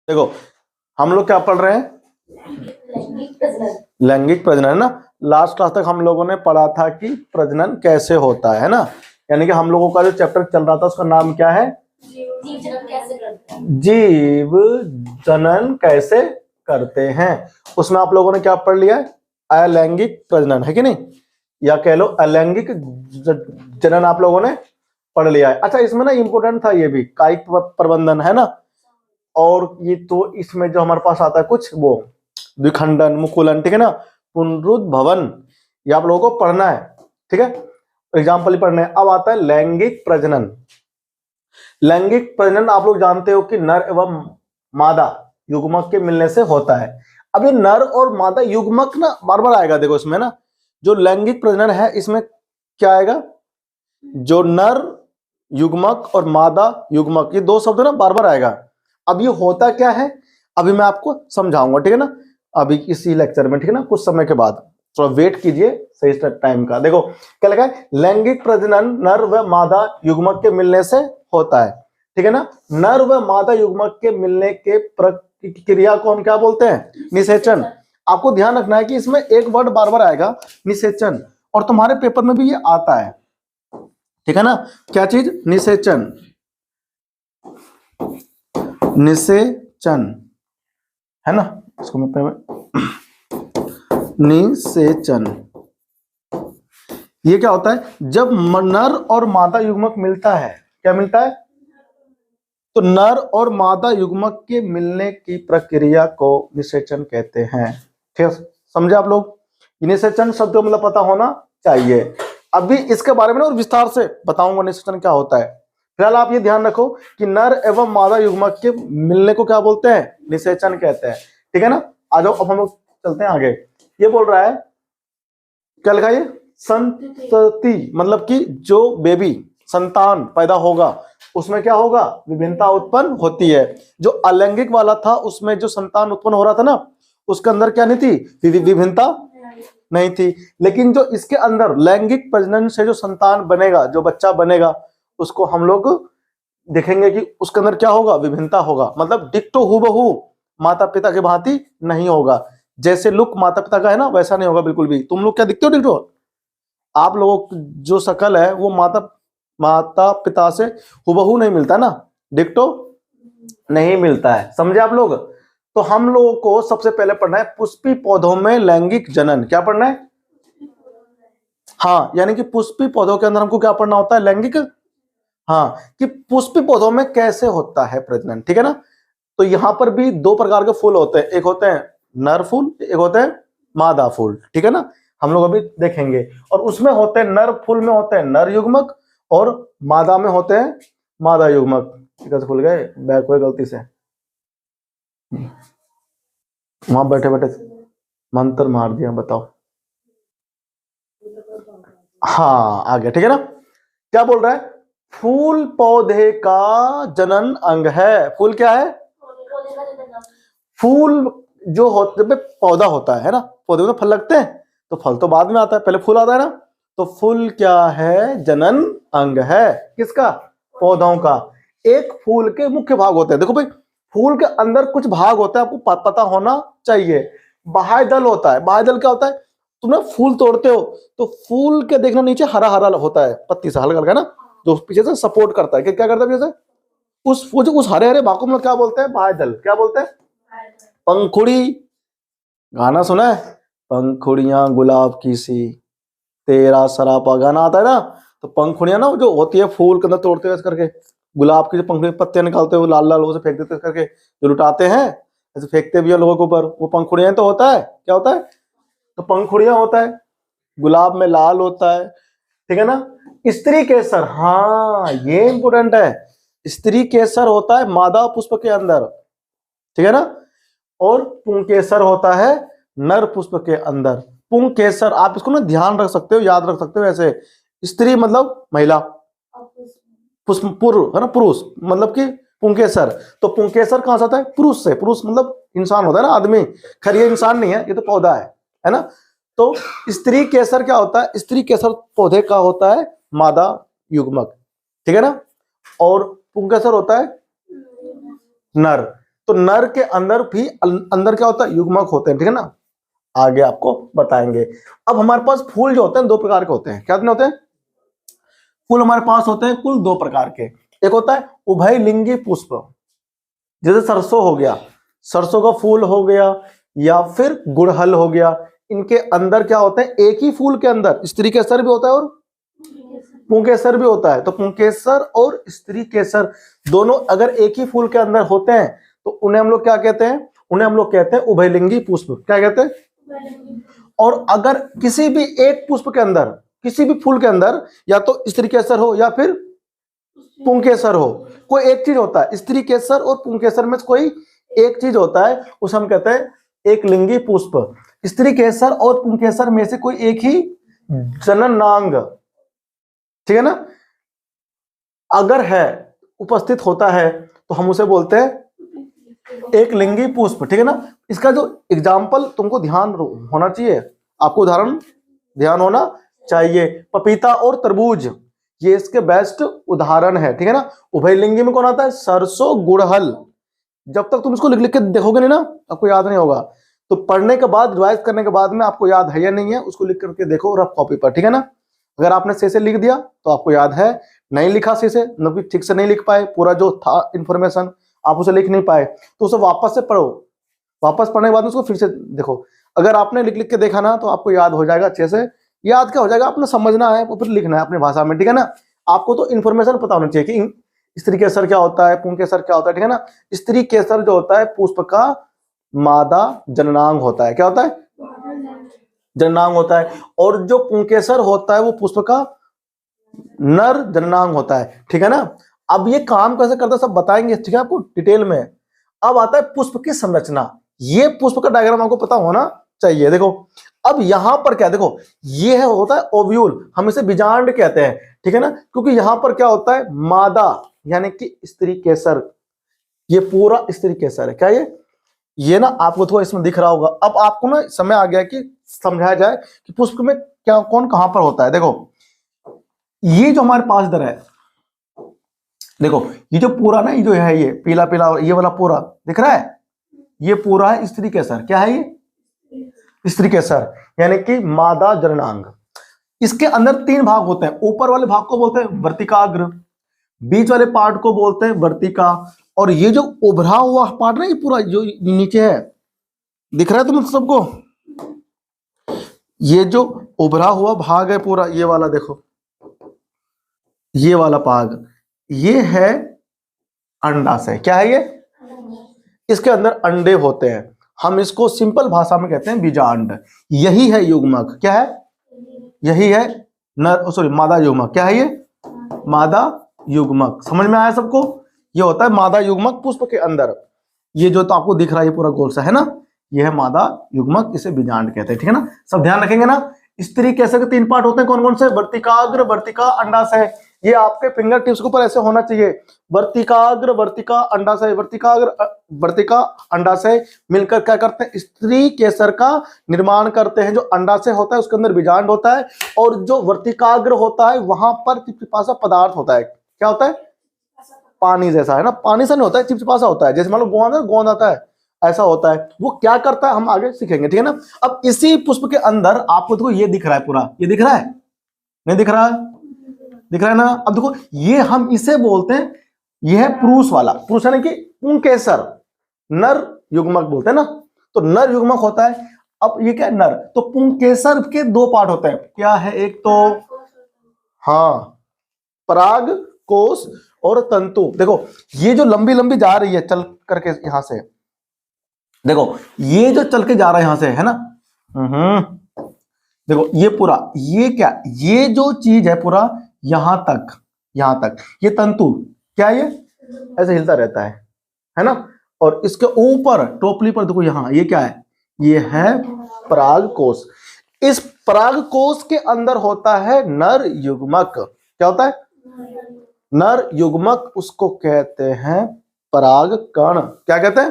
देखो हम लोग क्या पढ़ रहे हैं, लैंगिक प्रजनन, है ना। लास्ट क्लास तक हम लोगों ने पढ़ा था कि प्रजनन कैसे होता है ना, यानी कि हम लोगों का जो चैप्टर चल रहा था उसका नाम क्या है, जीव जनन कैसे करते हैं। उसमें आप लोगों ने क्या पढ़ लिया है, अलैंगिक प्रजनन, है कि नहीं, या कह लो अलैंगिक जनन आप लोगों ने पढ़ लिया है। अच्छा इसमें ना इंपोर्टेंट था ये भी कायिक प्रबंधन, है ना। और ये तो इसमें जो हमारे पास आता है कुछ वो द्विखंडन, मुकुलन, ठीक है ना, पुनरुद्भवन, ये आप लोगों को पढ़ना है, ठीक है, एग्जाम्पल ही पढ़ने हैं। अब आता है लैंगिक प्रजनन। लैंगिक प्रजनन आप लोग जानते हो कि नर एवं मादा युग्मक के मिलने से होता है। अब ये नर और मादा युग्मक ना बार बार आएगा, देखो इसमें ना जो लैंगिक प्रजनन है इसमें क्या आएगा, जो नर युग्मक और मादा युग्मक, ये दो शब्द ना बार बार आएगा। अब ये होता क्या है अभी मैं आपको समझाऊंगा, ठीक है ना, अभी इसी लेक्चर में, ठीक है ना, कुछ समय के बाद, थोड़ा वेट कीजिए सही टाइम का। देखो क्या लगा है, लैंगिक प्रजनन नर व मादा युग्मक के मिलने से होता है, ठीक है ना। नर व मादा युग्मक के मिलने के प्रक्रिया को हम क्या बोलते हैं, निषेचन। आपको ध्यान रखना है कि इसमें एक वर्ड बार बार आएगा, निषेचन, और तुम्हारे पेपर में भी ये आता है, ठीक है ना। क्या चीज, निषेचन, निषेचन, है ना, इसको मैं निषेचन। ये क्या होता है, जब नर और मादा युग्मक मिलता है, क्या मिलता है, तो नर और मादा युग्मक के मिलने की प्रक्रिया को निषेचन कहते हैं। ठीक है, समझे आप लोग, निषेचन शब्द का मतलब पता होना चाहिए। अभी इसके बारे में और विस्तार से बताऊंगा निषेचन क्या होता है। फिलहाल आप ये ध्यान रखो कि नर एवं मादा युग्मक के मिलने को क्या बोलते हैं, निषेचन कहते हैं, ठीक है ना। आ जाओ अब हम लोग चलते हैं आगे। ये बोल रहा है, क्या लिखा है, संतति, मतलब कि जो बेबी संतान पैदा होगा उसमें क्या होगा, विभिन्नता उत्पन्न होती है। जो अलैंगिक वाला था उसमें जो संतान उत्पन्न हो रहा था ना, उसके अंदर क्या नहीं थी, विभिन्नता नहीं थी। लेकिन जो इसके अंदर लैंगिक प्रजनन से जो संतान बनेगा, जो बच्चा बनेगा, उसको हम लोग देखेंगे कि उसके अंदर क्या होगा, विभिन्नता होगा। मतलब डिक्टो हूबहू माता पिता के भांति नहीं होगा, जैसे लुक माता पिता का है ना वैसा नहीं होगा बिल्कुल भी। तुम लोग क्या दिखते हो डिक्टो, आप लोगों जो शकल है वो माता पिता से हुबहू नहीं मिलता ना, डिक्टो नहीं मिलता है, समझे आप लोग। तो हम लोगों को सबसे पहले पढ़ना है पुष्पी पौधों में लैंगिक जनन। क्या पढ़ना है, हाँ, यानी कि पुष्पी पौधों के अंदर हमको क्या पढ़ना होता है, लैंगिक, हाँ, कि पुष्पी पौधों में कैसे होता है प्रजनन, ठीक है ना। तो यहां पर भी दो प्रकार के फूल होते हैं, एक होते हैं नर फूल, एक होते हैं मादा फूल, ठीक है ना, हम लोग अभी देखेंगे। और उसमें होते हैं, नर फूल में होते हैं नर युग्मक और मादा में होते हैं मादा युग्मक। कैसे खुल गए बैग को गलती से, वहां बैठे बैठे मंत्र मार दिया, बताओ, हाँ आ गया, ठीक है ना। क्या बोल रहा है, फूल पौधे का जनन अंग है। फूल क्या है, फूल जो होते, जब पौधा होता है ना, पौधे में फल लगते हैं, तो फल तो बाद में आता है, पहले फूल आता है ना। तो फूल क्या है, जनन अंग है, किसका, पौधों का। एक फूल के मुख्य भाग होते हैं, देखो भाई फूल के अंदर कुछ भाग होता है, आपको पता होना चाहिए। बाह्य दल होता है, बाह्य दल क्या होता है, तुम ना फूल तोड़ते हो तो फूल के देखना नीचे हरा हरा होता है, पत्ती से हल्का हल्का ना, जो पीछे से पसपोर्ट करता है, क्या करता है पीछे से, उस हरे हरे भाग को हम क्या बोलते हैं, बाह्य दल। क्या बोलते हैं, पंखुड़ी, गाना सुना है, पंखुड़ियां गुलाब की सी तेरा सरापा, गाना आता है ना। तो पंखुड़ियां ना जो होती है फूल के अंदर तोड़ते हुए करके, गुलाब की जो पंखुड़ी पत्तियां निकालते हुए लाल लाल वो से फेंक देते करके, जो लुटाते हैं ऐसे फेंकते भी है लोगों के ऊपर, वो पंखुड़ियां तो होता है, क्या होता है, तो पंखुड़ियां होता है, गुलाब में लाल होता है, ठीक है ना। स्त्री केसर, हाँ ये इंपोर्टेंट है, स्त्री केसर होता है मादा पुष्प के अंदर, ठीक है ना। और पुंकेसर होता है नर पुष्प के अंदर। पुंकेसर आप इसको ना ध्यान रख सकते हो, याद रख सकते हो ऐसे, स्त्री मतलब महिला, पुष्प पुरुष है ना, पुरुष मतलब कि पुंकेसर। तो पुंकेसर कहां से आता है, पुरुष से, पुरुष मतलब इंसान होता है ना, आदमी, खैर ये इंसान नहीं है, ये तो पौधा है ना। तो स्त्री केसर क्या होता है, स्त्री केसर पौधे का होता है मादा युग्मक, ठीक है ना। और पुंकेसर होता है नर। तो नर के अंदर भी अंदर क्या होता है, युग्मक होते हैं, ठीक है ना, आगे आपको बताएंगे। अब हमारे पास फूल जो होते हैं दो प्रकार के होते हैं, क्या होते हैं, फूल हमारे पास होते हैं कुल दो प्रकार के। एक होता है उभयलिंगी पुष्प, जैसे सरसों हो गया, सरसों का फूल हो गया, या फिर गुड़हल हो गया। इनके अंदर क्या होते हैं, एक ही फूल के अंदर स्त्री केसर भी होता है और पुंकेसर भी होता है। तो पुंकेसर और स्त्री केसर दोनों अगर एक ही फूल के अंदर होते हैं तो उन्हें हम लोग क्या कहते हैं, उन्हें हम लोग कहते हैं उभयलिंगी पुष्प। क्या कहते हैं? और अगर किसी भी एक पुष्प के अंदर, किसी भी फूल के अंदर या तो स्त्री केसर हो या फिर पुंकेसर हो, कोई एक चीज होता है, स्त्री केसर और पुंकेसर में कोई एक चीज होता है, उसे हम कहते हैं एक लिंगी पुष्प। स्त्री केसर और पुंकेसर में से कोई एक ही जननांग, ठीक है ना, अगर है, उपस्थित होता है तो हम उसे बोलते हैं एक लिंगी पुष्प, ठीक है ना। इसका जो एग्जाम्पल तुमको ध्यान होना चाहिए, आपको उदाहरण ध्यान होना चाहिए। पपीता और तरबूज ये इसके बेस्ट उदाहरण है, ठीक है ना। उभयलिंगी में कौन आता है, सरसों गुड़हल। जब तक तुम इसको लिख लिख के देखोगे नहीं ना, आपको याद नहीं होगा। तो पढ़ने के बाद, रिवाइज करने के बाद में आपको याद है या नहीं है, उसको लिख करके देखो रफ कॉपी पर, ठीक है ना। अगर आपने सही से लिख दिया तो आपको याद है, नहीं लिखा सही से, मतलब ठीक से नहीं लिख पाए, पूरा जो था इंफॉर्मेशन आप उसे लिख नहीं पाए, तो उसे वापस से पढ़ो। वापस पढ़ने के बाद उसको फिर से देखो। अगर आपने लिख लिख के देखा ना तो आपको याद हो जाएगा अच्छे से। याद क्या हो जाएगा, आपने समझना है वो फिर लिखना है अपनी भाषा में, ठीक है ना। आपको तो इन्फॉर्मेशन पता होनी चाहिए कि स्त्री केसर क्या होता है, पुंकेसर क्या होता है, ठीक है ना। स्त्री केसर जो होता है पुष्प का मादा जननांग होता है। क्या होता है, जननांग होता है। और जो पुंकेसर होता है वो पुष्प का नर जननांग होता है, ठीक है ना। अब ये काम कैसे करता है सब बताएंगे, ठीक है, आपको डिटेल में। अब आता है पुष्प की संरचना। ये पुष्प का डायग्राम आपको पता होना चाहिए। देखो अब यहां पर क्या, देखो ये है होता है ओव्यूल, हम इसे बीजांड कहते हैं, ठीक है ना, क्योंकि यहां पर क्या होता है, मादा यानी कि स्त्री केसर। ये पूरा स्त्री केसर है। क्या ये ना आपको थोड़ा इसमें दिख रहा होगा। अब आपको ना समय आ गया कि समझाया जाए कि पुष्प में क्या कौन कहां पर होता है। देखो ये जो हमारे पास इधर है, देखो ये जो पूरा ना, ये जो है ये पीला पीला ये वाला पूरा दिख रहा है, ये पूरा है स्त्री केसर। क्या है ये, स्त्री केसर यानी कि मादा जननांग। इसके अंदर तीन भाग होते हैं। ऊपर वाले भाग को बोलते हैं वर्तिकाग्र, बीच वाले पार्ट को बोलते हैं वर्तिका, और ये जो उभरा हुआ पार्ट ना, ये पूरा जो नीचे है, दिख रहा है तुम सबको, ये जो उभरा हुआ भाग है पूरा, ये वाला देखो, ये वाला भाग, ये है अंडाशय। क्या है ये, इसके अंदर अंडे होते हैं। हम इसको सिंपल भाषा में कहते हैं बीजांड। यही है युग्मक। क्या है, यही है नर, सॉरी मादा युग्मक। क्या है ये, मादा युग्मक। समझ में आया सबको, ये होता है मादा युग्मक पुष्प के अंदर। ये जो तो आपको दिख रहा है ये पूरा गोल सा है ना, ये है मादा युग्मक, इसे बीजांड कहते हैं, ठीक है ना। सब ध्यान रखेंगे ना। स्त्री केसर के तीन पार्ट होते हैं, कौन कौन से, वर्तिकाग्र, वर्तिका, अंडाशय। ये आपके फिंगर टिप्स के ऊपर ऐसे होना चाहिए, वर्तिकाग्र, वर्तिका, अंडाशय, वर्तिकाग्र, वर्तिका, अंडाशय मिलकर क्या करते हैं, स्त्री केसर का निर्माण करते हैं। जो अंडाशय होता है उसके अंदर बीजांड होता है, और जो वर्तिकाग्र होता है वहां पर चिपचिपासा पदार्थ होता है। क्या होता है, पानी जैसा है ना, पानी सा नहीं होता है, चिपचिपासा होता है, जैसे मान लो गोंद है, गोंद आता है, ऐसा होता है। वो क्या करता है हम आगे सीखेंगे, ठीक है ना। अब इसी पुष्प के अंदर आपको देखो ये दिख रहा है पूरा, ये दिख रहा है, नहीं दिख रहा है, दिख रहा है ना। अब देखो ये हम इसे बोलते हैं, ये है पुरुष वाला, पुरुष यानी कि पुंकेसर, नर युग्मक बोलते हैं ना, तो नर युग्मक होता है। अब ये क्या है, नर। तो पुंकेसर के दो पार्ट होते हैं। क्या है, एक तो हाँ पराग कोश और तंतु। देखो ये जो लंबी लंबी जा रही है चल करके यहां से, देखो ये जो चल के जा रहा है यहां से, है ना, देखो ये पूरा, ये क्या, ये जो चीज है पूरा यहां तक, यहां तक ये तंतु, क्या ये ऐसे हिलता रहता है ना। और इसके ऊपर टोपली पर देखो यहां, ये क्या है, ये है पराग कोश। इस पराग कोश के अंदर होता है नर युग्मक। क्या होता है, नर युग्मक, उसको कहते हैं पराग कण। क्या कहते हैं,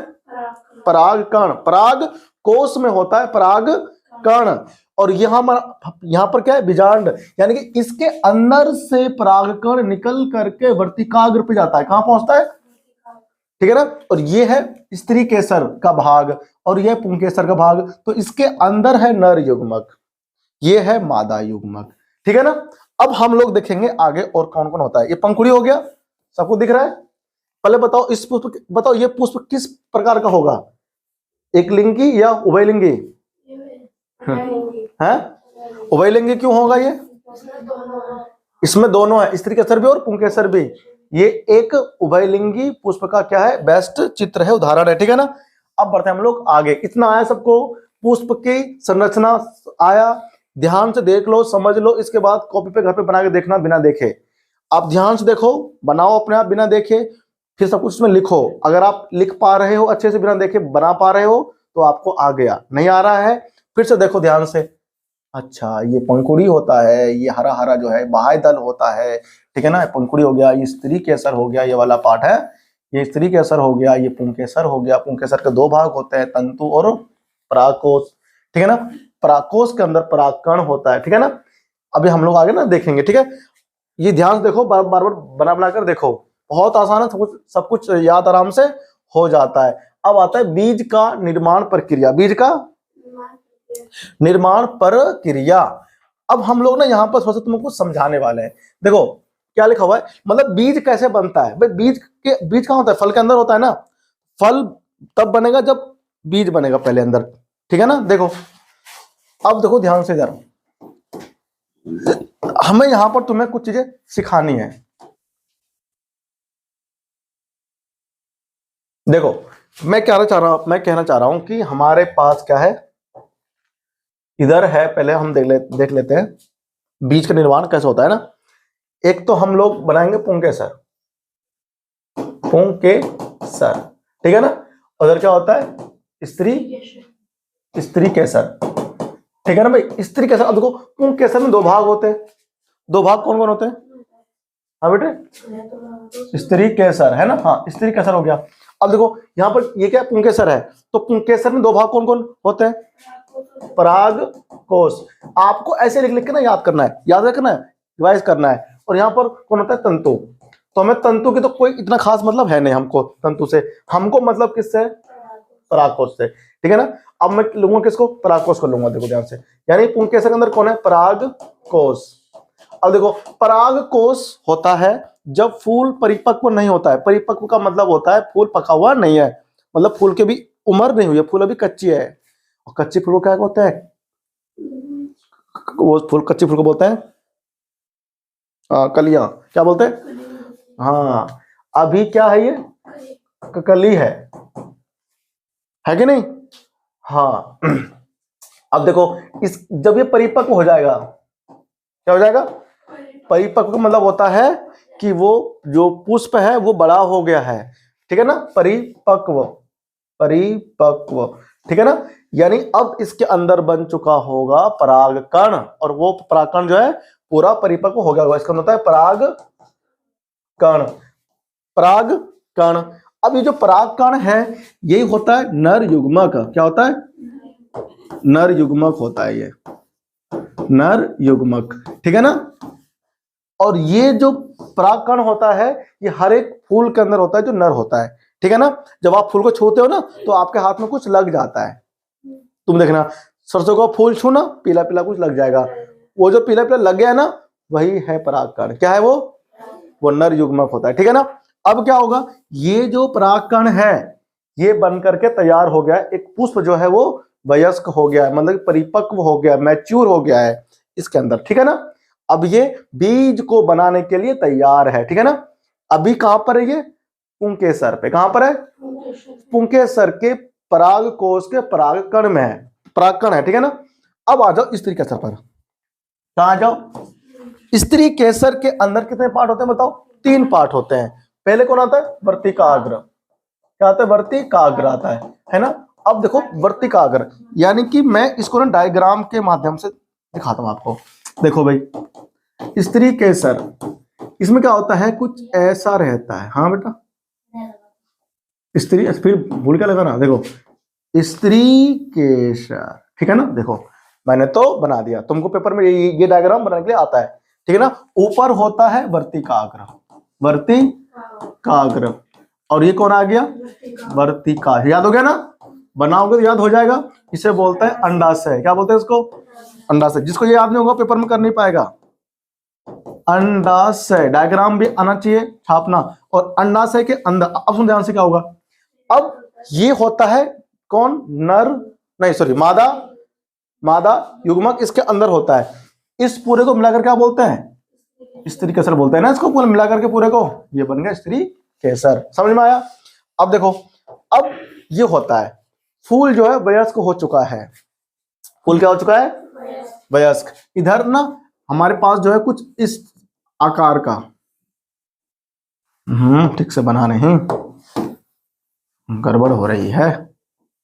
पराग कण। पराग कोश में होता है पराग कण, और यहां पर क्या है, बीजांड, यानी कि इसके अंदर से पराग कण निकल करके वर्तिकाग्र पे जाता है। कहां पहुंचता है, ठीक है ना। और ये है स्त्री केसर का भाग और ये पुंकेसर का भाग, तो इसके अंदर है नर युग्मक, ये है मादा युग्मक, ठीक है ना। अब हम लोग देखेंगे आगे और कौन कौन होता है। ये पंखुड़ी हो गया, सबको दिख रहा है। पहले बताओ इस पुष्प, बताओ ये पुष्प किस प्रकार का होगा, एक लिंगी या उभयलिंगी है? उभयलिंगी क्यों होगा ये? इसमें दोनों है, स्त्री केसर भी और पुंकेसर भी। ये एक उभयलिंगी पुष्प का क्या है, बेस्ट चित्र है, उदाहरण है, ठीक है ना। अब बढ़ते हैं हम लोग आगे। इतना आया सबको, पुष्प की संरचना आया, ध्यान से देख लो, समझ लो। इसके बाद कॉपी पे घर पे बना के देखना बिना देखे। आप ध्यान से देखो, बनाओ अपने आप बिना देखे, फिर सब कुछ उसमें लिखो। अगर आप लिख पा रहे हो अच्छे से बिना देखे, बना पा रहे हो तो आपको आ गया, नहीं आ रहा है फिर से देखो ध्यान से। अच्छा ये पंखुड़ी होता है, ये हरा हरा जो है बाह्य दल होता है, ठीक है ना। पंखुड़ी हो गया, ये स्त्री केसर हो गया, ये वाला पार्ट है, ये स्त्री केसर हो गया, ये पुंकेसर हो गया। पुंकेसर के दो भाग होते हैं, तंतु और परागकोश, ठीक है ना। परागकोश के अंदर परागकण होता है, ठीक है ना। अभी हम लोग आगे ना देखेंगे, ठीक है। ये ध्यान से देखो, बार बार बना बना कर देखो, बहुत आसान है, सब कुछ याद आराम से हो जाता है। अब आता है बीज का निर्माण प्रक्रिया, बीज का निर्माण प्रक्रिया। अब हम लोग ना यहाँ पर थोड़ा सा तुमको समझाने वाले हैं। देखो क्या लिखा हुआ है, मतलब बीज कैसे बनता है भाई। बीज कहाँ होता है, फल के अंदर होता है ना। फल तब बनेगा जब बीज बनेगा पहले अंदर, ठीक है ना। देखो अब देखो ध्यान से इधर, हमें यहां पर तुम्हें कुछ चीजें सिखानी है। देखो मैं कहना चाह रहा हूं कि हमारे पास क्या है, इधर है, पहले हम देख लेते हैं बीज का निर्माण कैसे होता है ना। एक तो हम लोग बनाएंगे पुंकेसर, ठीक है ना। उधर क्या होता है, स्त्री केसर, ठीक है ना भाई, स्त्री केसर। अब देखो पुंकेसर में दो भाग होते हैं, दो भाग कौन कौन होते हैं, हाँ बेटे स्त्री केसर है ना, हाँ स्त्री केसर हो गया। अब देखो यहाँ पर ये क्या पुंकेसर है, तो पुंकेसर में दो भाग कौन कौन होते हैं, पराग कोश। आपको ऐसे लिख लिख के ना याद करना है, याद रखना है, रिवाइज करना है। और यहाँ पर कौन होता है, तंतु। तो हमें तंतु की तो कोई इतना खास मतलब है नहीं हमको तंतु से, हमको मतलब किससे, परागकोश से, ठीक है ना। अब मैं लूंगा किसको, परागकोश को लूंगा, देखो ध्यान से। यानी पुंकेसर के अंदर कौन है, परागकोश। अब देखो परागकोश होता है जब फूल परिपक्व नहीं होता है। परिपक्व का मतलब होता है फूल पका हुआ नहीं है, मतलब फूल के भी उम्र नहीं हुई है, फूल अभी कच्ची है। और कच्ची फूल को क्या होता है, वो फूल कच्ची फूल को बोलते हैं कलियां, क्या बोलते हैं, हाँ। अभी क्या है, ये कली है कि नहीं, हाँ। अब देखो इस जब ये परिपक्व हो जाएगा, क्या हो जाएगा, परिपक्व का मतलब होता है कि वो जो पुष्प है वो बड़ा हो गया है, ठीक है ना। परिपक्व, ठीक है ना। यानी अब इसके अंदर बन चुका होगा परागकण, और वो परागकण जो है पूरा परिपक्व हो गया होगा। इसका मतलब होता है परागकण। अब ये जो परागकण है यही होता है नर युग्मक। क्या होता है, नर युग्मक होता है, ये नर युग्मक, ठीक है ना। और ये जो परागकण होता है ये हर एक फूल के अंदर होता है जो नर होता है, ठीक है ना। जब आप फूल को छूते हो ना तो आपके हाथ में कुछ लग जाता है, तुम देखना सरसों का फूल छूना, पीला पीला कुछ लग जाएगा, वो जो पीला पीला लग गया ना वही है परागकण। क्या है वो नर युग्मक होता है, ठीक है ना। अब क्या होगा, ये जो परागकण है ये बन करके तैयार हो गया, एक पुष्प जो है वो वयस्क हो गया है, मतलब परिपक्व हो गया, मैच्योर हो गया है इसके अंदर, ठीक है ना। अब ये बीज को बनाने के लिए तैयार है, ठीक है ना। अभी कहां पर है ये, पुंकेसर पे, कहां पर है, पुंकेसर के परागकोश के परागकण में है, परागकण है, ठीक है ना। अब आ जाओ स्त्री केसर पर, कहां आ जाओ, स्त्री केसर के अंदर कितने पार्ट होते हैं बताओ, 3 पार्ट होते हैं। पहले कौन आता है, वर्तिकाग्र, क्या आता है, वर्तिकाग्र आता है ना। अब देखो वर्तिकाग्र, यानी कि मैं इसको ना डायग्राम के माध्यम से दिखाता हूं आपको। देखो भाई स्त्री केसर, इसमें क्या होता है, कुछ ऐसा रहता है, हाँ बेटा स्त्री, फिर भूल क्या लगा ना, देखो स्त्री केसर, ठीक है ना। देखो मैंने तो बना दिया, तुमको पेपर में ये डायग्राम बनाने के लिए आता है, ठीक है ना। ऊपर होता है वर्तिकाग्र, वर्तिकाग्र, और ये कौन आ गया? वर्तिका। याद हो गया ना? बनाओगे तो याद हो जाएगा। इसे बोलते हैं अंडाशय। क्या बोलते हैं इसको? अंडाशय। जिसको ये याद नहीं होगा पेपर में कर नहीं पाएगा। अंडाशय डायग्राम भी आना चाहिए छापना। और अंडाशय के अंदर अब सुन ध्यान से क्या होगा। अब ये होता है कौन? नर, नहीं सॉरी, मादा। मादा युग्मक इसके अंदर होता है। इस पूरे को मिलाकर क्या बोलते हैं? स्त्री केसर बोलते हैं ना इसको। पूरे मिलाकर के पूरे को ये बन गया स्त्री केसर। समझ में आया? अब देखो, अब ये होता है फूल जो है वयस्क हो चुका है। फूल क्या हो चुका है? वयस्क। इधर ना हमारे पास जो है कुछ इस आकार का, ठीक से बना नहीं, गड़बड़ हो रही है,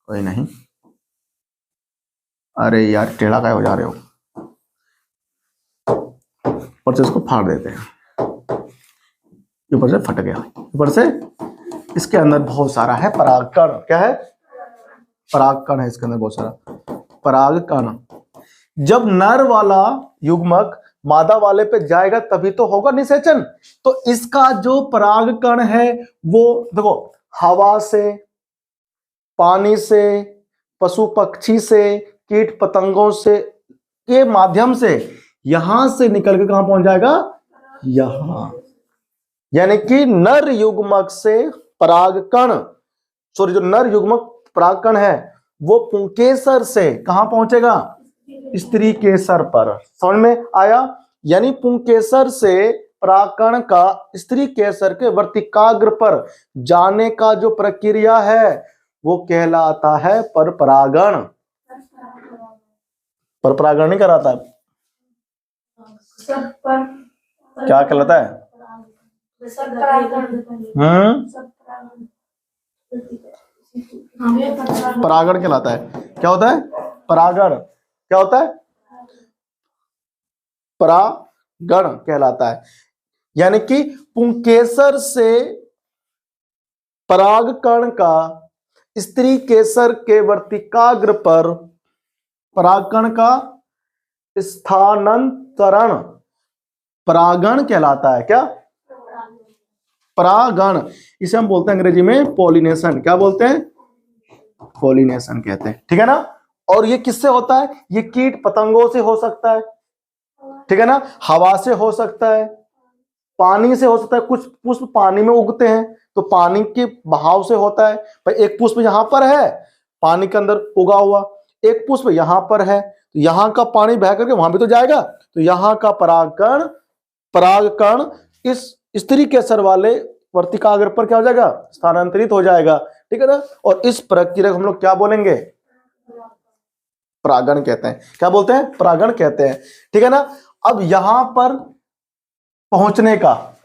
कोई नहीं। अरे यार टेढ़ा काय हो जा रहे हो, ऊपर से इसको फाड़ देते हैं। ऊपर से फट गया। ऊपर से इसके अंदर बहुत सारा है परागकण। क्या है? परागकण है इसके अंदर बहुत सारा परागकण। जब नर वाला युग्मक मादा वाले पे जाएगा तभी तो होगा निषेचन। तो इसका जो परागकण है वो देखो हवा से, पानी से, पशु पक्षी से, कीट पतंगों से के माध्यम से यहां से निकल के कहां पहुंच जाएगा? यहां। यानी कि नर युग्मक से परागकण, सॉरी जो नर युग्मक परागकण है वो पुंकेसर से कहां पहुंचेगा? स्त्री केसर पर। समझ में आया? यानी पुंकेसर से परागकण का स्त्री केसर के वर्तिकाग्र पर जाने का जो प्रक्रिया है वो कहलाता है परपरागण। परपरागण नहीं कराता क्या कहलाता है? परागण कहलाता है। क्या होता है? परागण। क्या होता है? परागण कहलाता है। यानी कि पुंकेसर से परागकण का स्त्री केसर के वर्तिकाग्र पर परागकण का स्थानांतरण परागण कहलाता है। क्या? परागण। इसे हम बोलते हैं अंग्रेजी में पॉलिनेशन। क्या बोलते हैं? पॉलिनेशन कहते हैं। ठीक है ना? और ये किससे होता है? ये कीट पतंगों से हो सकता है, ठीक है ना, हवा से हो सकता है, पानी से हो सकता है। कुछ पुष्प पानी में उगते हैं तो पानी के बहाव से होता है। भाई एक पुष्प यहां पर है पानी के अंदर उगा हुआ, एक पुष्प यहां पर है तो यहां का पानी बह करके वहां भी तो जाएगा। तो यहां का परागकण इस स्त्री केसर वाले वर्तिकाग्र पर क्या हो जाएगा? स्थानांतरित हो जाएगा। ठीक है ना? और इस प्रक्रिया को हम लोग क्या बोलेंगे? परागण कहते हैं। क्या बोलते हैं? परागण कहते हैं। ठीक है ना? अब यहां पर पहुंचने का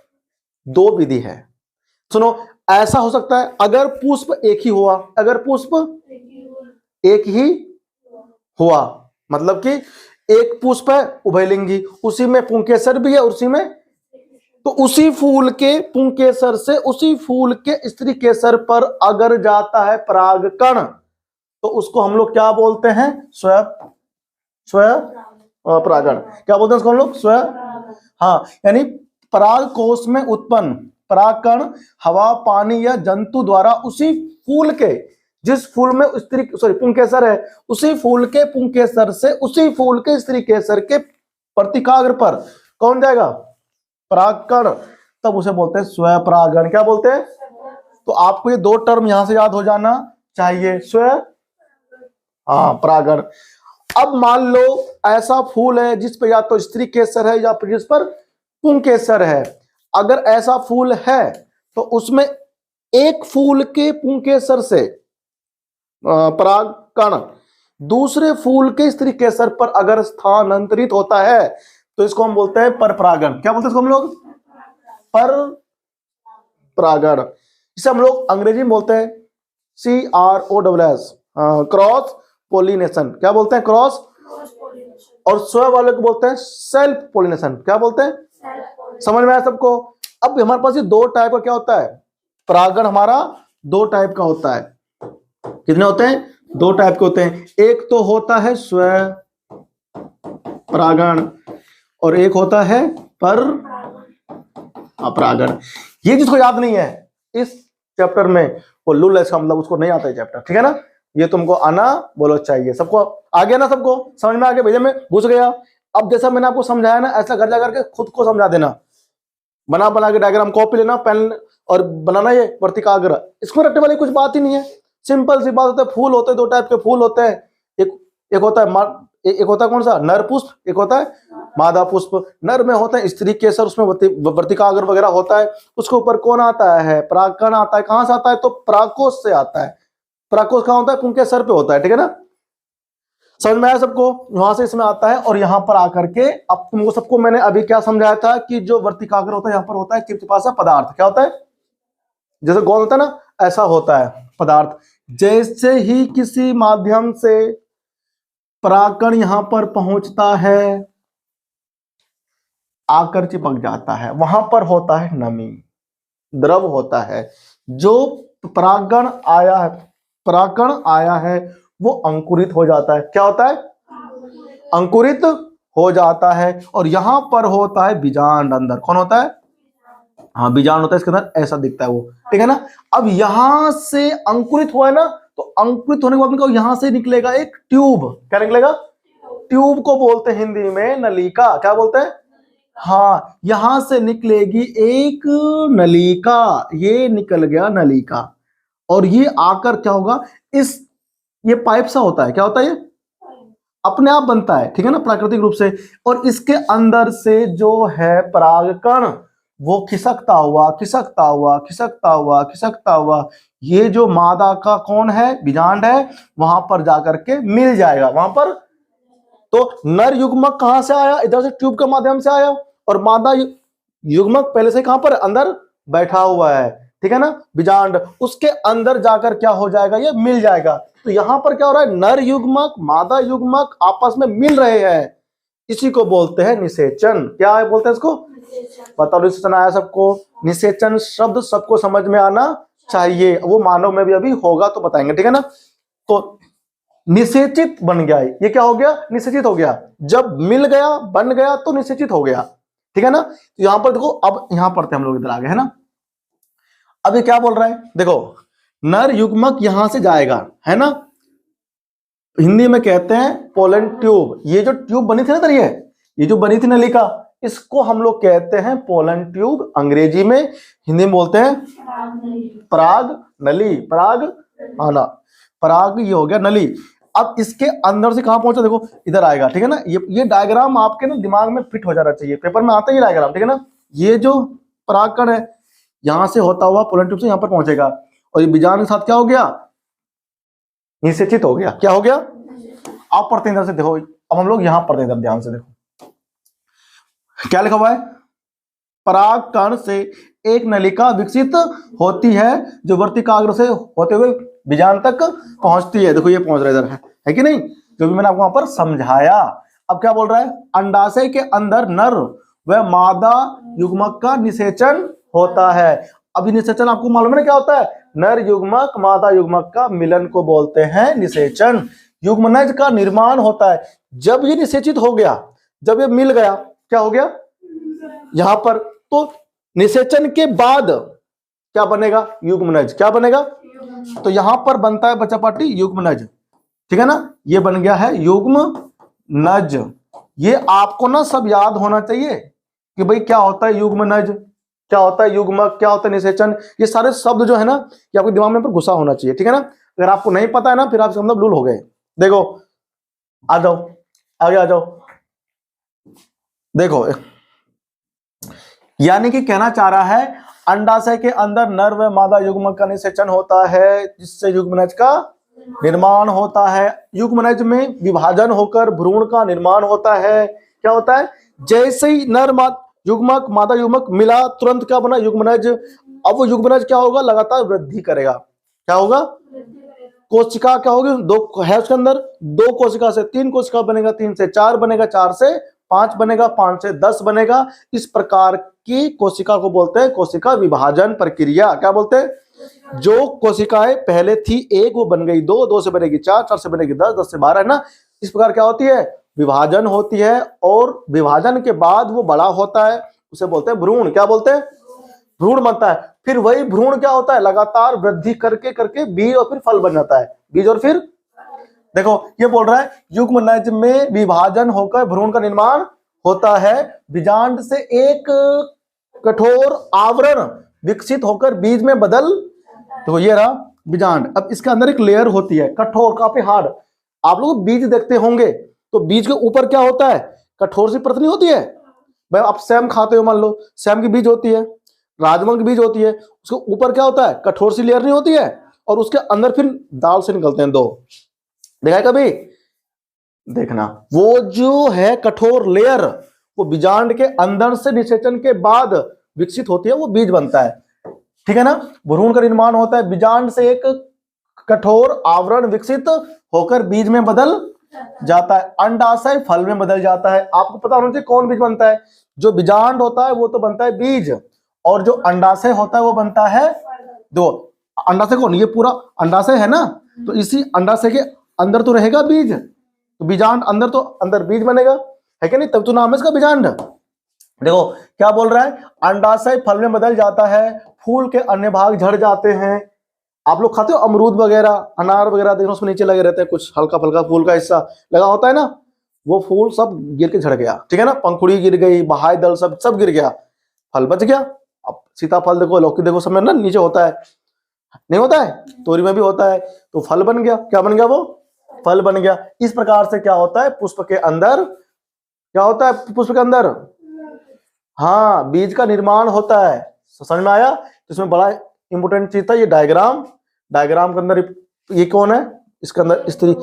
दो विधि है। सुनो, ऐसा हो सकता है अगर पुष्प एक ही हुआ, अगर पुष्प एक ही हुआ मतलब कि एक पुष्प है उभयलिंगी, उसी में पुंकेसर भी है, उसी में तो उसी फूल के पुंकेसर से उसी फूल के स्त्री केसर पर अगर जाता है परागकण तो उसको हम लोग क्या बोलते हैं? स्वयं परागण। क्या बोलते हैं उसको हम लोग? स्वयं। हाँ, यानी पराग कोश में उत्पन्न परागकण हवा, पानी या जंतु द्वारा उसी फूल के, जिस फूल में स्त्री पुंकेसर है, उसी फूल के पुंकेसर से उसी फूल के स्त्री केसर के वर्तिकाग्र पर कौन जाएगा? परागकण। तब उसे बोलते हैं स्वयं परागण। क्या बोलते हैं? तो आपको ये दो टर्म यहां से याद हो जाना चाहिए, स्वयं, हाँ, परागण। अब मान लो ऐसा फूल है जिस पर या तो स्त्री केसर है या फिर जिस पर पुंकेसर है। अगर ऐसा फूल है तो उसमें एक फूल के पुंकेसर से परागकण दूसरे फूल के स्त्री केसर पर अगर स्थानांतरित होता है तो इसको हम बोलते हैं परपरागण। क्या बोलते हैं इसको हम लोग? परपरागण। इसे हम लोग अंग्रेजी में बोलते हैं CROSS, क्रॉस पोलिनेशन। क्या बोलते हैं? क्रॉस। और स्वयं वाले को बोलते हैं सेल्फ पोलिनेशन। क्या बोलते हैं? समझ में आया सबको? अब हमारे पास ये दो टाइप का क्या होता है? परागण हमारा दो टाइप का होता है। कितने होते हैं? दो टाइप के होते हैं। एक तो होता है स्वयं परागण और एक होता है पर अपरागण। ये जिसको याद नहीं है इस चैप्टर में, वो लुल इसका मतलब उसको नहीं आता है चैप्टर, ठीक है ना। ये तुमको आना बोलो चाहिए, सबको आ गया ना, सबको समझ में आ गया, भैया मैं घुस गया। अब जैसा मैंने आपको समझाया ना, ऐसा घर जा करके खुद को समझा देना, बना बना के डायग्राम कॉपी लेना, पेन और बनाना ये वर्तिकाग्र। इसमें रटने वाली कुछ बात ही नहीं है, सिंपल सी बात होता है। फूल होते हैं, 2 टाइप के फूल होते हैं, एक होता है एक होता है कौन सा, नर पुष्प, एक होता है मादा पुष्प। नर में होता है स्त्री केसर, उसमें वर्तिकाग्र वगैरह होता है। उसके ऊपर कौन आता है, परागकण आता है। कहां से आता है, तो परागकोश से आता है। परागकोश कहां होता है, पुंके सर पे होता है, ठीक है ना। समझ में आया सबको, वहां से इसमें आता है। और यहां पर आकर के अब तुमको सबको मैंने अभी क्या समझाया था कि जो वर्तिकाग्र होता है यहां पर होता है कृत्तिपाशा पदार्थ। क्या होता है, जैसे गोंद होता है ना, ऐसा होता है पदार्थ। जैसे ही किसी माध्यम से परागकण यहां पर पहुंचता है, आकर चिपक जाता है, वहां पर होता है नमी, द्रव होता है। जो परागकण आया है वो अंकुरित हो जाता है। क्या होता है, अंकुरित हो जाता है। और यहां पर होता है बीजांड, अंदर कौन होता है, हाँ बीजांड होता है, इसके अंदर ऐसा दिखता है वो, ठीक है ना। अब यहां से अंकुरित हुआ है ना, तो अंकुरित होने के बाद यहां से निकलेगा एक ट्यूब। क्या निकलेगा, ट्यूब को बोलते हैं हिंदी में नलिका। क्या बोलते हैं, हाँ, यहां से निकलेगी एक नलिका, ये निकल गया नलिका। और ये आकर क्या होगा, ये पाइप सा होता है। क्या होता है, ये अपने आप बनता है, ठीक है ना, प्राकृतिक रूप से। और इसके अंदर से जो है परागकण, वो खिसकता हुआ खिसकता हुआ खिसकता हुआ खिसकता हुआ, ये जो मादा का कौन है, बीजांड है, वहां पर जाकर के मिल जाएगा। वहां पर तो नर युग्मक कहां से आया, इधर से ट्यूब के माध्यम से आया। और मादा युग्मक पहले से कहां पर, अंदर बैठा हुआ है, ठीक है ना, बीजांड। उसके अंदर जाकर क्या हो जाएगा, ये मिल जाएगा। तो यहां पर क्या हो रहा है, नर युग्मक मादा युग्मक आपस में मिल रहे हैं, इसी को बोलते हैं निषेचन। क्या है बोलते हैं इसको, बताओ, निषेचन आया सबको। निषेचन शब्द सबको समझ में आना चाहिए, वो मानव में भी अभी होगा तो बताएंगे, ठीक है ना। तो निषेचित बन गया, ये क्या हो गया, निषेचित हो गया। जब मिल गया बन गया तो निषेचित हो गया, ठीक है ना। तो यहां पर देखो, अब यहां पढ़ते हम लोग, इधर आ गए है ना। अब ये क्या बोल रहा है, देखो, नर युग्मक यहां से जाएगा, है ना, हिंदी में कहते हैं पोलन ट्यूब। ये जो ट्यूब बनी थी ना, ये जो बनी थी नलिका, इसको हम लोग कहते हैं पोलन ट्यूब। अंग्रेजी में, हिंदी में बोलते हैं पराग नली, पराग आना, पराग ये हो गया नली। अब इसके अंदर से कहां पहुंचा, देखो इधर आएगा, ठीक है ना। ये डायग्राम आपके ना दिमाग में फिट हो जाना चाहिए, पेपर में आता ही डायग्राम, ठीक है ना। ये जो परागकण है यहां से होता हुआ पोलन ट्यूब से यहां पर पहुंचेगा, और ये बीजांड के साथ क्या हो गया, निषेचित हो गया। क्या हो गया, आप पढ़ते हैं इधर से, देखो अब हम लोग यहां पढ़ते हैं, इधर ध्यान से देखो क्या लिखा हुआ है, परागकण से एक नलिका विकसित होती है जो वर्तिकाग्र से होते हुए बीजांड तक पहुंचती है। देखो ये पहुंच रहा है इधर, है कि नहीं, जो भी मैंने आपको वहां पर समझाया। अब क्या बोल रहा है, अंडाशय के अंदर नर व मादा युग्मक का निषेचन होता है। अभी निषेचन आपको मालूम है ना क्या होता है, नर युग्मक मादा युग्मक का मिलन को बोलते हैं निषेचन। युग्मनज का निर्माण होता है। जब ये निषेचित हो गया, जब ये मिल गया, क्या हो गया यहां पर, तो निषेचन के बाद क्या बनेगा, युग्मनज। क्या बनेगा, तो यहां पर बनता है बच्चा पार्टी युग्मनज, ठीक है ना। ये बन गया है युग्मनज। ये आपको ना सब याद होना चाहिए कि भाई क्या होता है युग्मनज, क्या होता है युग्मक, क्या होता है निषेचन। ये सारे शब्द जो है ना, ये आपके दिमाग में पर घुसा होना चाहिए, ठीक है ना। अगर आपको नहीं पता है ना, फिर आप मतलब लूल हो गए। देखो आ जाओ, आगे आ जाओ, देखो, यानी कि कहना चाह रहा है अंडाशय के अंदर नर व मादा युग्मक का निषेचन होता है, जिससे युग्मनज का निर्माण होता है। युग्मनज में विभाजन होकर भ्रूण का निर्माण होता है। क्या होता है, जैसे ही नर युग्मक मादा युग्मक मिला, तुरंत क्या बना, युग्मनज। अब वो युग्मनज क्या होगा, लगातार वृद्धि करेगा। क्या होगा, कोशिका क्या होगी, 2 है उसके अंदर, 2 कोशिका से 3 कोशिका बनेगा, 3 से 4 बनेगा, 4 से 5 बनेगा, 5 से 10 बनेगा। इस प्रकार की कोशिका को बोलते हैं कोशिका विभाजन प्रक्रिया। क्या बोलते हैं, जो कोशिकाएं पहले थी 1 वो बन गई 2, 2 से बनेगी 4, 4 से बनेगी 10, 10 से 12, है ना। इस प्रकार क्या होती है, विभाजन होती है। और विभाजन के बाद वो बड़ा होता है, उसे बोलते हैं भ्रूण। क्या बोलते हैं, भ्रूण बनता है। फिर वही भ्रूण क्या होता है, लगातार वृद्धि करके करके बीज और फिर फल बन जाता है, बीज और फिर देखो ये बोल रहा है युग्मनज में विभाजन होकर भ्रूण का निर्माण होता है, बीजांड से एक कठोर आवरण विकसित होकर बीज में बदल, तो ये रहा बीजांड। अब इसके अंदर एक लेयर होती है कठोर, काफी हार्ड। आप लोग बीज देखते होंगे तो बीज के ऊपर क्या होता है, कठोर सी परत नहीं होती है। भाई आप सेम खाते हो, मान लो सेम की बीज होती है, राजमा की बीज होती है, उसके ऊपर क्या होता है, कठोर सी लेयर नहीं होती है, और उसके अंदर फिर दाल से निकलते हैं दो। देखा है कभी, देखना वो जो है कठोर लेयर, वो बीजांड के अंदर से निषेचन के बाद विकसित होती है, वो बीज बनता है, ठीक है ना। भ्रूण का निर्माण होता है, बीजांड से एक कठोर आवरण विकसित होकर बीज में बदल जाता है, अंडाशय फल में बदल जाता है। आपको पता होना चाहिए कौन बीज बनता है, जो बीजांड होता है वो तो बनता है बीज, और जो अंडाशय होता है वो बनता है, दो अंडाशय कौन, ये पूरा अंडाशय है ना, तो इसी अंडाशय के अंदर तो रहेगा बीज, तो बीजांड अंदर, तो अंदर बीज बनेगा, है कि नहीं, तब तो नाम है इसका बीजांड। देखो क्या बोल रहा है, अंडाशय फल में बदल जाता है, फूल के अन्य भाग झड़ जाते हैं। आप लोग खाते हो अमरूद वगैरह, अनार वगैरह, देखो उसमें नीचे लगे रहते हैं कुछ हल्का फल्का फूल का हिस्सा लगा होता है ना, वो फूल सब गिर के झड़ गया, ठीक है ना, पंखुड़ी गिर गई, बहाई दल सब सब गिर गया, फल बच गया। अब सीताफल देखो, लौकी देखो, सब में ना नीचे होता है, नहीं होता है, तोरी में भी होता है, तो फल बन गया, क्या बन गया, वो फल बन गया। इस प्रकार से क्या होता है, पुष्प के अंदर क्या होता है, पुष्प के अंदर हाँ बीज का निर्माण होता है। समझ में आया। तो इसमें बड़ा इंपोर्टेंट चीज था ये डायग्राम, डायग्राम के अंदर ये कौन है, इसके अंदर स्त्री,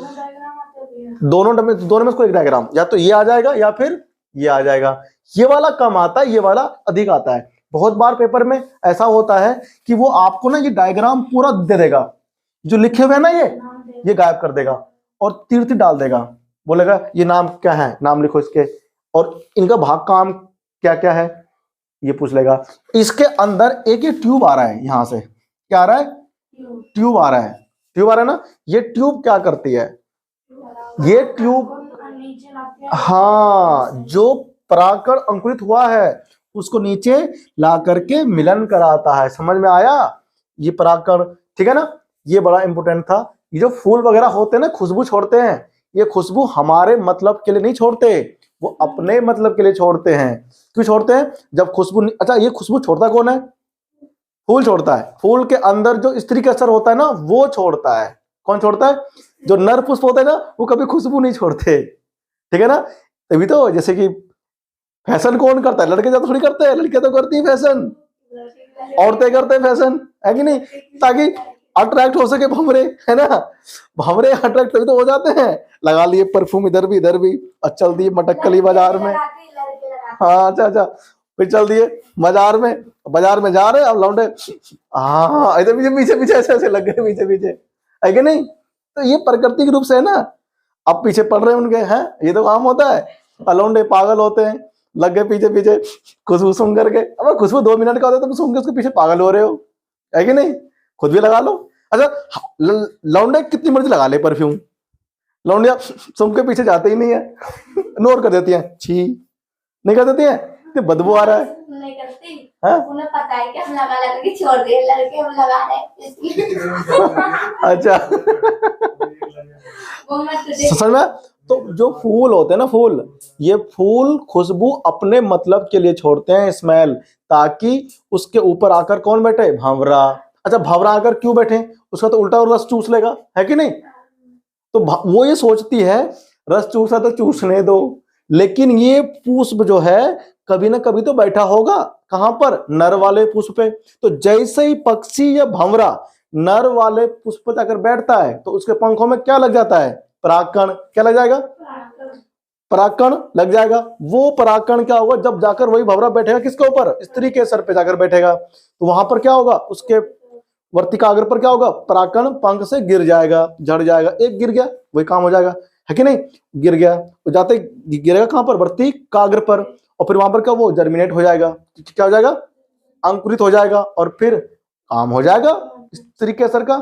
दोनों में इसको एक डायग्राम, या तो ये आ जाएगा या फिर ये आ जाएगा। ये वाला कम आता है, ये वाला अधिक आता है। बहुत बार पेपर में ऐसा होता है कि वो आपको ना ये डायग्राम पूरा दे देगा, जो लिखे हुए है ना ये गायब कर देगा और तीर तीर डाल देगा, बोलेगा ये नाम क्या है, नाम लिखो इसके, और इनका भाग काम क्या क्या है ये पूछ लेगा। इसके अंदर एक ये ट्यूब आ रहा है, यहां से क्या आ रहा है, ट्यूब आ रहा है, ट्यूब आ रहा है ना। ये ट्यूब क्या करती है, ये ट्यूब हाँ जो परागकण अंकुरित हुआ है उसको नीचे ला करके मिलन कराता है। समझ में आया, ये परागकण, ठीक है ना। ये बड़ा इंपॉर्टेंट था। ये जो फूल वगैरह होते हैं ना, खुशबू छोड़ते हैं, ये खुशबू हमारे मतलब के लिए नहीं छोड़ते, वो अपने मतलब के लिए छोड़ते हैं। क्यों छोड़ते हैं, जब खुशबू, अच्छा ये खुशबू छोड़ता कौन है, फूल छोड़ता है। फूल के अंदर जो स्त्री का असर होता है ना वो छोड़ता है। कौन छोड़ता है, जो नर पुष्प होते हैं ना वो कभी खुशबू नहीं छोड़ते, ठीक है ना। तभी तो जैसे कि फैशन कौन करता है, लड़के ज्यादा थोड़ी करते हैं, लड़कियां तो करती है फैशन, औरतें करते हैं फैशन, है कि नहीं, ताकि अट्रैक्ट हो सके भंवरे, है ना। भंवरे अट्रैक्ट तभी तो हो जाते हैं, लगा लिए परफ्यूम इधर भी और चल दिए मटक्कली बाजार में, हाँ अच्छा फिर चल दिए बाजार में जा रहे अब लौंडे, हाँ इधर पीछे पीछे ऐसे लग गए पीछे, है कि नहीं। तो ये प्राकृतिक रूप से है ना, अब पीछे पड़ रहे हैं उनके, हैं ये तो काम होता है। अलौंडे पागल होते हैं, लग गए पीछे खुशबू सुन करके। अब खुशबू 2 मिनट का होता है, तुम सुन के उसके पीछे पागल हो रहे हो, है कि नहीं, खुद भी लगा लो। अच्छा लौंडे कितनी मर्जी लगा ले परफ्यूम, लौंडिया सुन के पीछे जाते ही नहीं है, इग्नोर कर देती हैं, छी नहीं कर देती हैं, तो बदबू आ रहा है, नहीं करती, उन्हें पता है कि हम लगा के छोड़ दिए, लड़के हम लगा रहे इसलिए। अच्छा समझ में। तो जो फूल होते हैं ना, फूल, ये फूल खुशबू अपने मतलब के लिए छोड़ते हैं, स्मेल, ताकि उसके ऊपर आकर कौन बैठे, भंवरा। अच्छा भंवरा आकर क्यों बैठे, उसका तो उल्टा रस चूस लेगा, है कि नहीं। तो वो ये सोचती है रस चूसा तो चूसने दो, लेकिन ये पुष्प जो है कभी ना कभी तो बैठा होगा, कहां पर, नर वाले पुष्प पे। तो जैसे ही पक्षी या भंवरा नर वाले पुष्प पर जाकर बैठता है तो उसके पंखों में क्या लग जाता है, परागकण, क्या लग जाएगा, परागकण लग जाएगा। वो परागकण क्या होगा, जब जाकर वही भंवरा बैठेगा किसके ऊपर, स्त्री के सर पे जाकर बैठेगा, तो वहां पर क्या होगा, उसके वर्तिकाग्र पर क्या होगा, परागकण पंख से गिर जाएगा, झड़ जाएगा, एक गिर गया वही काम हो जाएगा, है कि नहीं, गिर गया तो जाते गिरेगा कहां पर, वर्तिकाग्र पर, और फिर वहां पर क्या वो जर्मिनेट हो जाएगा, क्या हो जाएगा, अंकुरित हो जाएगा, और फिर काम हो जाएगा स्त्री के असर का।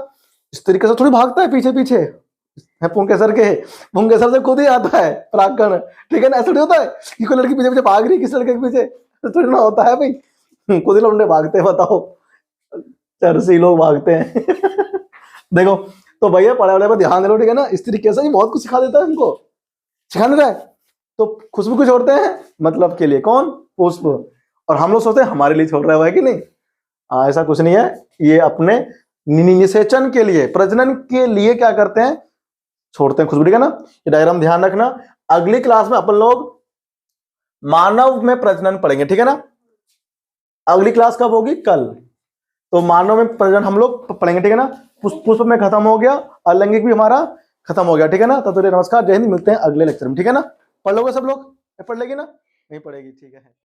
स्त्री के असर थोड़ी भागता है पीछे पीछे, पुंकेसर से खुद ही आता है परागकण, ठीक है ना। ऐसा नहीं होता है कि कोई लड़की पीछे पीछे भाग रही है किसी लड़के के पीछे, थोड़ी ना होता है भाई, खुद ही लौंडे भागते हैं, बताओ चरसी लोग भागते हैं। देखो तो भैया पढ़ाई वढ़ाई पर ध्यान दे लो, ठीक है ना। इस तरीके से ये बहुत कुछ सिखा देता है हमको, सिखा नहीं रहा है। तो खुशबू क्यों छोड़ते हैं? मतलब के लिए। कौन? पुष्प। और हम लोग सोचते हैं हमारे लिए छोड़ रहा है, कि नहीं? ऐसा कुछ नहीं है, ये अपने निषेचन के लिए, प्रजनन के लिए क्या करते हैं? छोड़ते हैं खुशबू, ठीक है ना। ये डायग्राम ध्यान रखना। अगली क्लास में अपन लोग मानव में प्रजनन पढ़ेंगे, ठीक है ना। अगली क्लास कब होगी? कल। तो मानव में प्रजनन हम लोग पढ़ेंगे, ठीक है ना। पुष्प में खत्म हो गया, अलैंगिक भी हमारा खत्म हो गया, ठीक है ना। तब तक नमस्कार, जय हिंद, मिलते हैं अगले लेक्चर में, ठीक है ना। पढ़ लोगे सब लोग? पढ़ लेगी ना? नहीं पढ़ेगी, ठीक है।